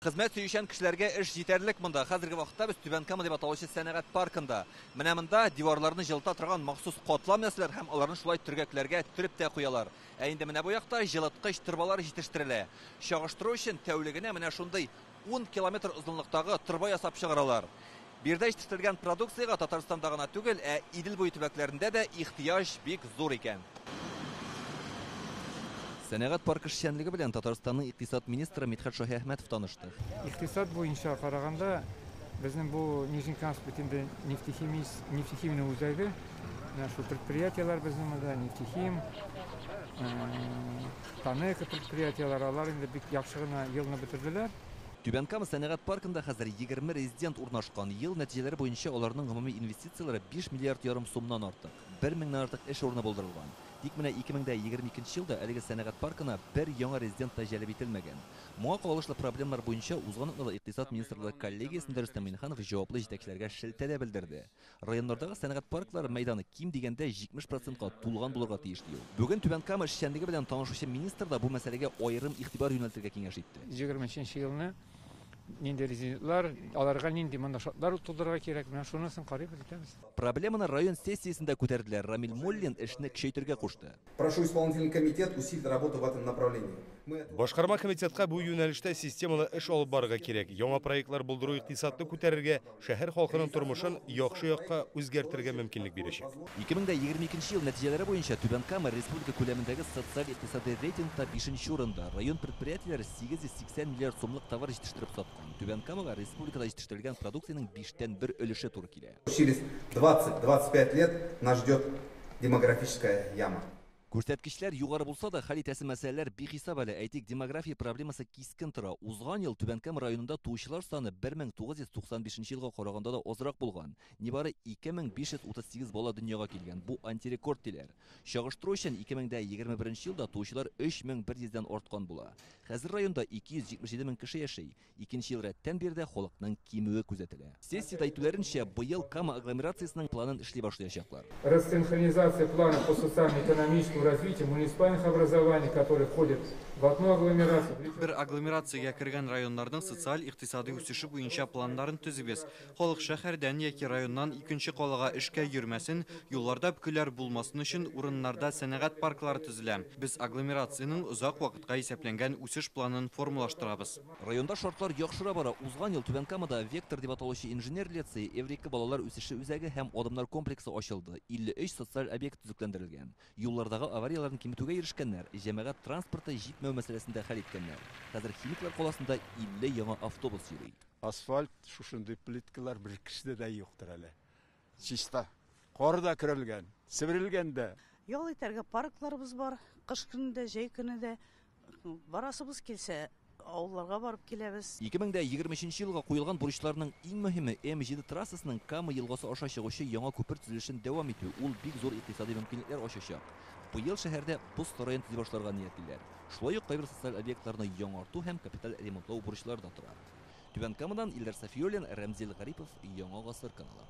Хезмәт сөйшән кешеләргә эш җитәрлек монда. Хәзерге вакытта без Түбән Кама дип аталучы сәнәгать паркында. Менә монда диварларны җылыта торган махсус катлам ясыйлар һәм аларны шулай төргәкләргә төреп тә куялар. Ә инде менә бу якта җылыткыч торбалар җитештерелә. Чагыштыру өчен тәүлегенә менә шундый 10 километр озынлыктагы торба ясап чыгаралар. Бирдә җитештерелгән продукциягә Татарстанда гына түгел, ә Идел буе төбәкләрендә дә ихтыяҗ бик зур икән. Сәнәгать паркы эшчәнлеге белән Татарстанның икътисад министры Мидхәт Шаһиәхмәтов танышты. Икътисад буенча караганда безнең бу Нижнекамск битендә нефтехимия үзәге, нашу предприятиелар безнең монда нефтехим, Танека предприятиелар алар инде бик яхшы гына елны бетерделәр. Түбән Кама сәнәгать паркында хәзер 20 резидент урнашкан. Ел нәтиҗәләре буенча аларның гомуми инвестицияләре 5 миллиард ярым сумнан артык. 1000 артык эш урыны булдырылган. Тик менә 2022 елда әлеге сәнәгать паркына бер яңа резидент та җәлеп ителмәгән. Моңа кагылышлы проблемалар буенча узган атнада икътисад министрлыгы коллегиясендә Рөстәм Миңнеханов җаваплы җитәкчеләргә шелтәлә белдерде. Районнардагы сәнәгать парклары мәйданы ким дигәндә 70%-ка тулган булырга тиеш ди ул. Бүген Түбән Кама эшчәнлеге белән танышучы министр да бу мәсьәләгә аерым игътибар юнәлтергә киңәш итте. 20 елны нинди резидентлар, аларга нинди монда шартлар тудырырга кирәк, менә шунысын карый беләбез. Проблеманы район сессиясендә күтәрделәр. Рамил Моллин эшне көчәйтергә кушты. Прошу исполнительный комитет усилить работу в этом направлении. Башкарма комитетка бу юнәлештә системалы эш алып барырга кирәк. Яңа проектлар булдыру икътисадны күтәрергә, шәһәр халкының тормышын яхшы якка үзгәртергә мөмкинлек бирәчәк. 2022 ел нәтиҗәләре буенча Түбән Кама республика күләмендәге социаль-икътисади рейтингта 5нче урында. Район предприятиеләре 880 миллиард сумлык товар җитештереп саткан. Түбән Камага республикада җитештерелгән продукциянең 5тән 1 өлеше туры килә. Через 20-25 лет нас ждет демографическая яма. Күрсәткечләр югары булса да, хәл итәсе мәсьәләләр бихисап әле. Әйтик, демография проблемасы кискен тора. Узган ел Түбән Кама районында туучылар саны 1995 елга караганда да азрак булган. Нибары 2538 бала дөньяга килгән. Бу антирекорд диләр. Чагыштыру өчен 2021 елда туучылар 3100-дән арткан була. Хәзер районда 277 мең кеше яши. Икенче ел рәттән биредә халыкның кимүе күзәтелә. Сессия әйтүләренчә, быел Кама агломерациясының планын эшли башлаячаклар. Рассинхронизация плана по социально-экономическому развитию муниципальных образований, которые входят в одну агломерацию. Бер агломерациягә кергән районнарның социаль-икътисади үсеше буенча планнарын төзебез. Халык шәһәрдән яки районнан икенче калага эшкә йөрмәсен, юлларда бөкеләр булмасын өчен урыннарда сәнәгать парклары төзелә. Без агломерацияның озак вакытка исәпләнгән үсеш планын формалаштырабыз. Районда шартлар яхшыра бара. Узган ел Түбән Камада Вектор дип аталучы инженер лицей, Эврика балалар үсеше үзәге һәм адымнар комплексы ачылды. 53 социаль объект төзекләндерелгән. Юллардагы аварияларны киметүгә ирешкәннәр, җәмәгать транспорты җитмәү мәсьәләсендә хәл иткәннәр. Хәзер химиклар каласында 50 яңа автобус йөри. Асфальт шушындый плиткалар бер кешедә дә юктыр әле. Чиста. Кар да керелгән, себерелгән дә. Ял итәргә паркларыбыз бар. Кыш көнендә, җәй көнендә барасыбыз килсә, авылларга барып киләбез. 2023 елга куелган бурычларның иң мөһиме М7 трассасының Кама елгасы аша чыгучы яңа күпер төзелешен дәвам итү. Ул бик зур икътисади мөмкинлекләр ачачак. Бу ел шәһәрдә бус район төзи башларга ниятлиләр. Шулай ук кайбер социаль объектларны яңарту һәм капиталь ремонтлау бурычлары да тора. Түбән Камадан Илдар Сафиуллин, Рамзил Гарипов, Яңа гасыр каналы.